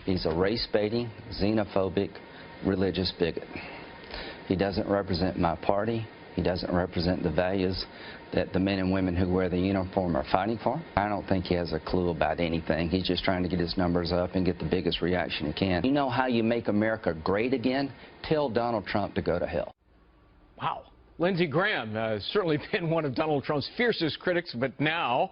He's a race-baiting, xenophobic, religious bigot. He doesn't represent my party. He doesn't represent the values that the men and women who wear the uniform are fighting for. I don't think he has a clue about anything. He's just trying to get his numbers up and get the biggest reaction he can. You know how you make America great again? Tell Donald Trump to go to hell. Wow. Lindsey Graham has certainly been one of Donald Trump's fiercest critics, but now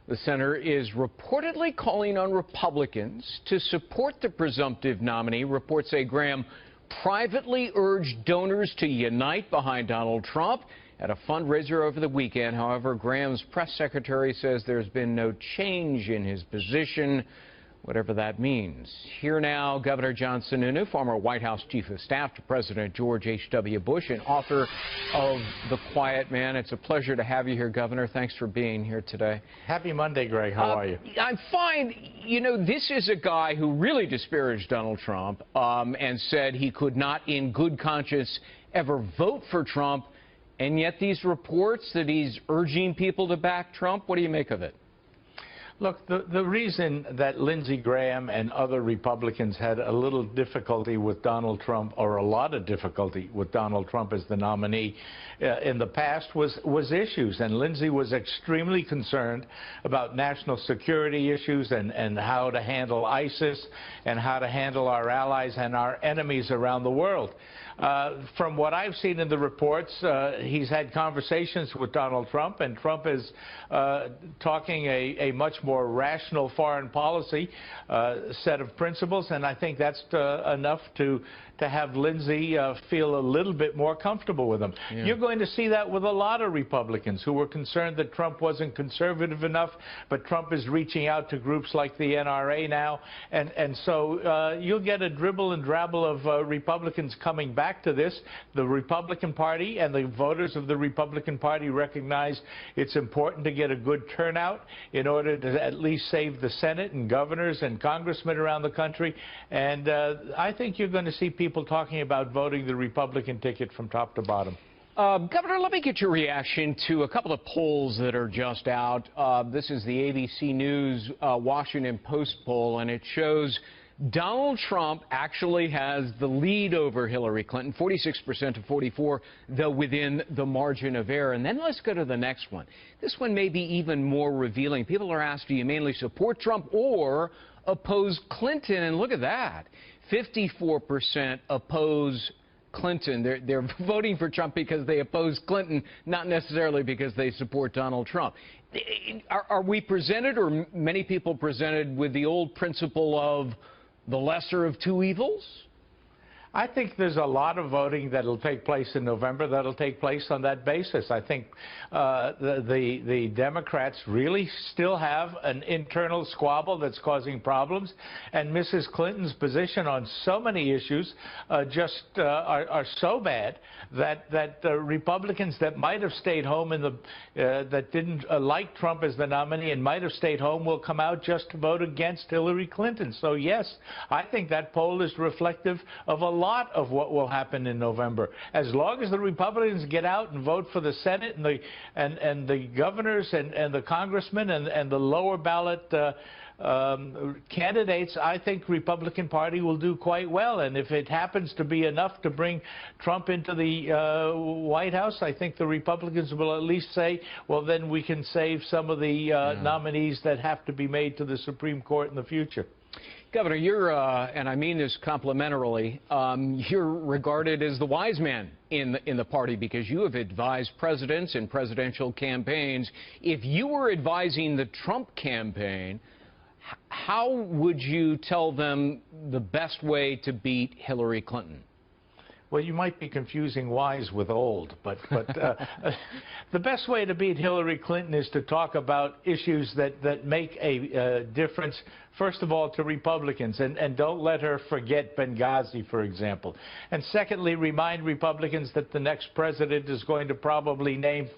the center is reportedly calling on Republicans to support the presumptive nominee. Reports say Graham privately urged donors to unite behind Donald Trump at a fundraiser over the weekend. However, Graham's press secretary says there's been no change in his position, whatever that means. Here now, Governor John Sununu, former White House Chief of Staff to President George H.W. Bush and author of The Quiet Man. It's a pleasure to have you here, Governor. Thanks for being here today. Happy Monday, Greg. How are you? I'm fine. You know, this is a guy who really disparaged Donald Trump and said he could not in good conscience ever vote for Trump. And yet these reports that he's urging people to back Trump, what do you make of it? Look, the reason that Lindsey Graham and other Republicans had a little difficulty with Donald Trump, or a lot of difficulty with Donald Trump as the nominee in the past, was issues. And Lindsey was extremely concerned about national security issues and how to handle ISIS and how to handle our allies and our enemies around the world. From what I've seen in the reports, he's had conversations with Donald Trump, and Trump is talking a much more rational foreign policy set of principles, and I think that's enough to have Lindsey feel a little bit more comfortable with him. Yeah. You're going to see that with a lot of Republicans who were concerned that Trump wasn't conservative enough, but Trump is reaching out to groups like the NRA now, and so you'll get a dribble and drabble of Republicans coming back to this. The Republican Party and the voters of the Republican Party recognize it's important to get a good turnout in order to at least save the Senate and governors and congressmen around the country, and I think you're going to see people talking about voting the Republican ticket from top to bottom. Governor, let me get your reaction to a couple of polls that are just out. This is the ABC News Washington Post poll, and it shows Donald Trump actually has the lead over Hillary Clinton, 46% to 44%, though within the margin of error. And then let's go to the next one. This one may be even more revealing. People are asked, do you mainly support Trump or oppose Clinton? And look at that. 54% oppose Clinton. They're voting for Trump because they oppose Clinton, not necessarily because they support Donald Trump. Are we presented, or many people presented, with the old principle of the lesser of two evils? I think there's a lot of voting that will take place in November that will take place on that basis. I think the Democrats really still have an internal squabble that's causing problems, and Mrs. Clinton's position on so many issues just are so bad that Republicans that might have stayed home that didn't like Trump as the nominee and might have stayed home will come out just to vote against Hillary Clinton. So yes, I think that poll is reflective of a lot of what will happen in November. As long as the Republicans get out and vote for the Senate and the governors and the congressmen and the lower ballot candidates, I think Republican Party will do quite well. And if it happens to be enough to bring Trump into the White House, I think the Republicans will at least say, well, then we can save some of the nominees that have to be made to the Supreme Court in the future. Governor, you're, and I mean this complimentarily, you're regarded as the wise man in the party because you have advised presidents in presidential campaigns. If you were advising the Trump campaign, how would you tell them the best way to beat Hillary Clinton? Well, you might be confusing wise with old, but the best way to beat Hillary Clinton is to talk about issues that make a difference, first of all, to Republicans, and don't let her forget Benghazi, for example. And secondly, remind Republicans that the next president is going to probably name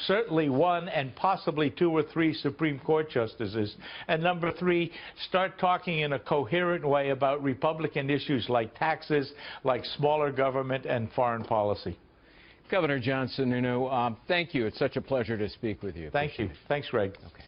certainly one and possibly two or three Supreme Court justices. And number three, start talking in a coherent way about Republican issues like taxes, like smaller government and foreign policy. Governor John Sununu, thank you. It's such a pleasure to speak with you. Thank you. Thanks, Greg. Okay.